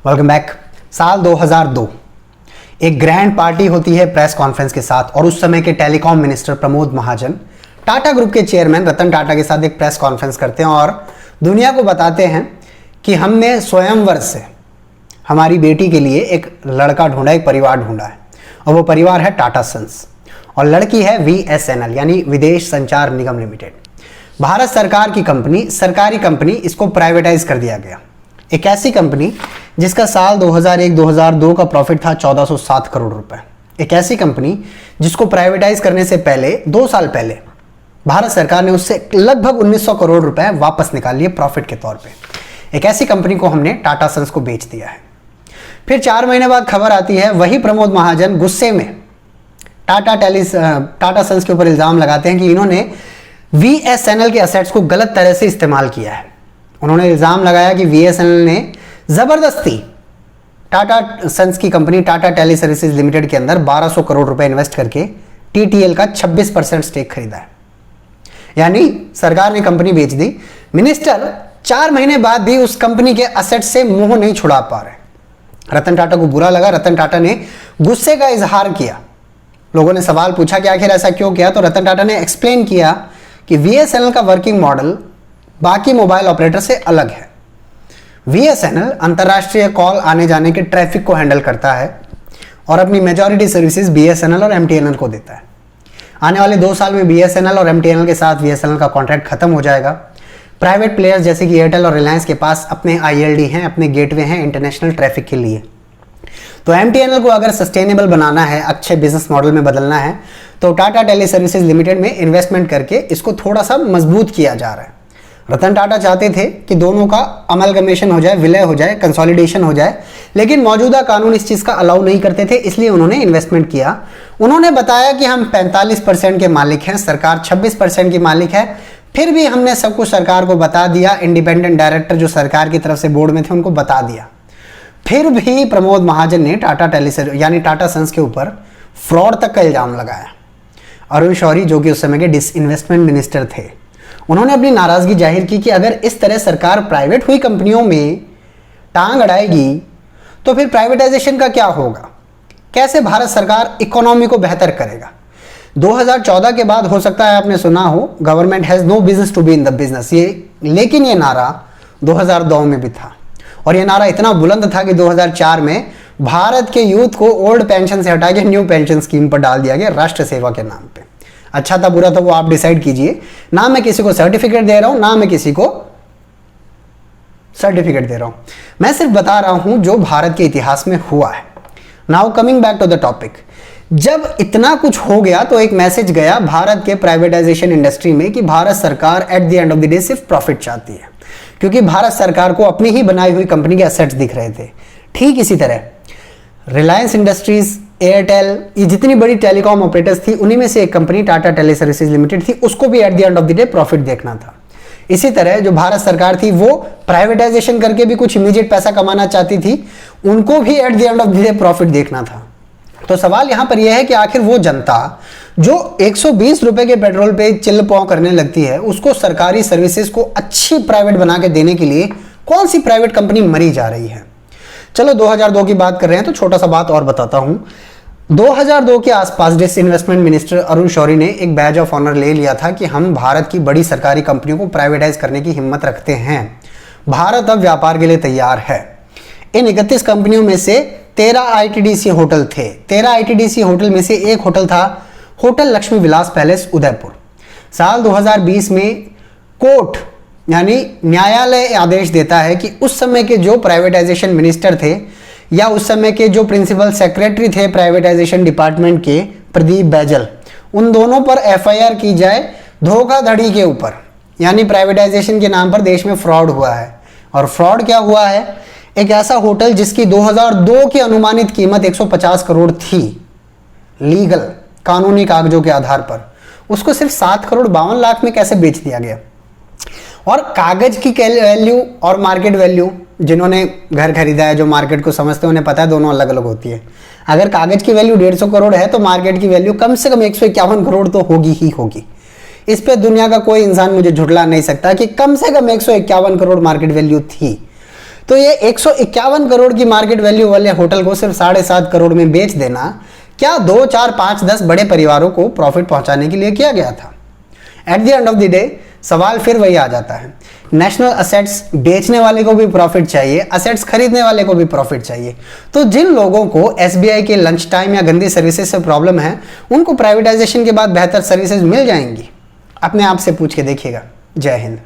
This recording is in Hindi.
Welcome back. साल 2002 एक ग्रैंड पार्टी होती है प्रेस कॉन्फ्रेंस के साथ और उस समय के telecom minister Pramod Mahajan Tata group के चेयरमैन रतन टाटा के साथ एक प्रेस कॉन्फ्रेंस करते हैं और दुनिया को बताते हैं कि हमने स्वयंवर से हमारी बेटी के लिए एक लड़का ढूंढा, एक परिवार ढूंढा है और वो परिवार है टाटा सन्स और लड़की है VSNL यानी विदेश संचार निगम लिमिटेड। भारत सरकार की कंपनी, सरकारी कंपनी, इसको प्राइवेटाइज कर दिया गया। एक ऐसी कंपनी जिसका साल 2001-2002 का प्रॉफिट था 1407 करोड़ रुपए। एक ऐसी कंपनी जिसको प्राइवेटाइज करने से पहले 2 साल पहले भारत सरकार ने उससे लगभग 1900 करोड़ रुपए वापस निकाल लिए प्रॉफिट के तौर पे। एक ऐसी कंपनी को हमने टाटा सन्स को बेच दिया है। फिर 4 महीने बाद खबर आती है, वही प्रमोद महाजन गुस्से में टाटा सन्स के ऊपर इल्जाम लगाते हैं कि इन्होंने VSNL के असेट्स को गलत तरह से इस्तेमाल किया है। उन्होंने इल्जाम लगाया कि VSNL ने जबरदस्ती टाटा सन्स की company Tata Teleservices Limited के अंदर 1200 करोड़ रुपए इन्वेस्ट करके TTL का 26% स्टेक खरीदा है। यानी सरकार ने कंपनी बेच दी। मिनिस्टर 4 महीने बाद भी उस कंपनी के असेट से मुंह नहीं छुड़ा पा रहे। रतन टाटा को बुरा लगा। रतन टाटा ने गुस्से का इजहार किया। लोगों ने सवाल पूछा कि आखिर ऐसा क्यों किया, तो रतन टाटा ने एक्सप्लेन किया कि VSNL का वर्किंग मॉडल बाकी मोबाइल ऑपरेटर से अलग है। VSNL अंतरराष्ट्रीय कॉल आने जाने के ट्रैफिक को हैंडल करता है और अपनी मेजॉरिटी सर्विसेज BSNL और MTNL को देता है। आने वाले 2 साल में BSNL और MTNL के साथ VSNL का कॉन्ट्रैक्ट खत्म हो जाएगा। प्राइवेट प्लेयर्स जैसे कि एयरटेल और रिलायंस के पास अपने ILD हैं, अपने गेटवे हैं इंटरनेशनल ट्रैफिक के लिए। तो MTNL को अगर सस्टेनेबल बनाना है, अच्छे बिजनेस मॉडल में बदलना है, तो टाटा टेली सर्विसेज लिमिटेड में इन्वेस्टमेंट करके इसको थोड़ा सा मजबूत किया जा रहा है। रतन टाटा चाहते थे कि दोनों का अमलगमेशन हो जाए, विलय हो जाए, कंसोलिडेशन हो जाए, लेकिन मौजूदा कानून इस चीज़ का अलाउ नहीं करते थे, इसलिए उन्होंने इन्वेस्टमेंट किया। उन्होंने बताया कि हम 45% के मालिक हैं, सरकार 26% की मालिक है। फिर भी हमने सब कुछ सरकार को बता दिया। इंडिपेंडेंट डायरेक्टर जो सरकार की तरफ से बोर्ड में थे उनको बता दिया। फिर भी प्रमोद महाजन ने टाटा सन्स के ऊपर फ्रॉड तक का इल्जाम लगाया। अरुण शौरी जो कि उस समय के डिसइन्वेस्टमेंट मिनिस्टर थे, उन्होंने अपनी नाराजगी जाहिर की कि अगर इस तरह सरकार प्राइवेट हुई कंपनियों में टांग अड़ाएगी तो फिर प्राइवेटाइजेशन का क्या होगा, कैसे भारत सरकार इकोनॉमी को बेहतर करेगा। 2014 के बाद हो सकता है आपने सुना हो, government has no business to be in the business, लेकिन ये नारा 2002 में भी था और ये नारा इतना बुलंद था कि 2004 में भारत के यूथ को ओल्ड पेंशन से हटा के न्यू पेंशन स्कीम पर डाल दिया गया राष्ट्र सेवा के नाम पे। अच्छा था बुरा था वो आप डिसाइड कीजिए। ना मैं किसी को सर्टिफिकेट दे रहा हूं, ना मैं किसी को सर्टिफिकेट दे रहा हूं, मैं सिर्फ बता रहा हूं जो भारत के इतिहास में हुआ है। Now coming back to the topic, जब इतना कुछ हो गया तो एक मैसेज गया भारत के प्राइवेटाइजेशन इंडस्ट्री में कि भारत सरकार eight the end of the day सिर्फ प्रॉफिट चाहती है, क्योंकि भारत सरकार को अपनी ही बनाई हुई कंपनी के असेट्स दिख रहे थे। ठीक इसी तरह रिलायंस इंडस्ट्रीज, एयरटेल, ये जितनी बड़ी टेलीकॉम ऑपरेटर्स थी उन्हीं में से एक company Tata Teleservices Limited थी, उसको भी at the end of the day profit देखना था। इसी तरह जो भारत सरकार थी वो प्राइवेटाइजेशन करके भी कुछ इमीडिएट पैसा कमाना चाहती थी, उनको भी at the end of the day profit देखना था। तो सवाल यहां पर यह है कि आखिर वो जनता जो 120 रुपए के पेट्रोल पे चिल्ल पाव करने लगती है, उसको सरकारी सर्विसेज को अच्छी प्राइवेट बना के देने के लिए कौन सी प्राइवेट कंपनी मरी जा रही है। चलो 2002 की बात कर रहे हैं तो छोटा सा बात और बताता हूं। 2002 के आसपास डिसइन्वेस्टमेंट मिनिस्टर अरुण शौरी ने एक बैज ऑफ ऑनर ले लिया था कि हम भारत की बड़ी सरकारी कंपनियों को प्राइवेटाइज करने की हिम्मत रखते हैं, भारत अब व्यापार के लिए तैयार है। इन 31 कंपनियों में से 13 ITDC होटल थे। 13 ITDC होटल में से एक होटल था होटल लक्ष्मी विलास पैलेस उदयपुर। साल 2020 में कोर्ट यानी न्यायालय आदेश देता है कि उस समय के जो प्राइवेटाइजेशन मिनिस्टर थे या उस समय के जो प्रिंसिपल सेक्रेटरी थे प्राइवेटाइजेशन डिपार्टमेंट के, प्रदीप बैजल, उन दोनों पर FIR की जाए धोखाधड़ी के ऊपर। यानी प्राइवेटाइजेशन के नाम पर देश में फ्रॉड हुआ है। और फ्रॉड क्या हुआ है, एक ऐसा होटल जिसकी 2002 की अनुमानित कीमत 150 करोड़ थी, लीगल कानूनी कागजों के आधार पर, उसको सिर्फ 7 करोड़ 52 लाख में कैसे बेच दिया गया। और कागज की वैल्यू और मार्केट वैल्यू, जिन्होंने घर खरीदा है, जो मार्केट को समझते हैं, उन्हें पता है दोनों अलग अलग होती है। अगर कागज की वैल्यू 150 करोड़ है तो मार्केट की वैल्यू कम से कम 151 करोड़ तो होगी ही होगी। इस पे दुनिया का कोई इंसान मुझे झुठला नहीं सकता कि कम से कम 151 करोड़ मार्केट वैल्यू थी। तो ये 151 करोड़ की मार्केट वैल्यू वाले होटल को सिर्फ 7.5 करोड़ में बेच देना क्या 2, 4, 5, 10 बड़े परिवारों को प्रॉफिट पहुंचाने के लिए किया गया था? Eight the end of the day सवाल फिर वही आ जाता है, नेशनल असेट्स बेचने वाले को भी प्रॉफिट चाहिए, असेट्स खरीदने वाले को भी प्रॉफिट चाहिए। तो जिन लोगों को एसबीआई के लंच टाइम या गंदी सर्विसेज से प्रॉब्लम है, उनको प्राइवेटाइजेशन के बाद बेहतर सर्विसेज मिल जाएंगी। अपने आप से पूछ के देखिएगा। जय हिंद।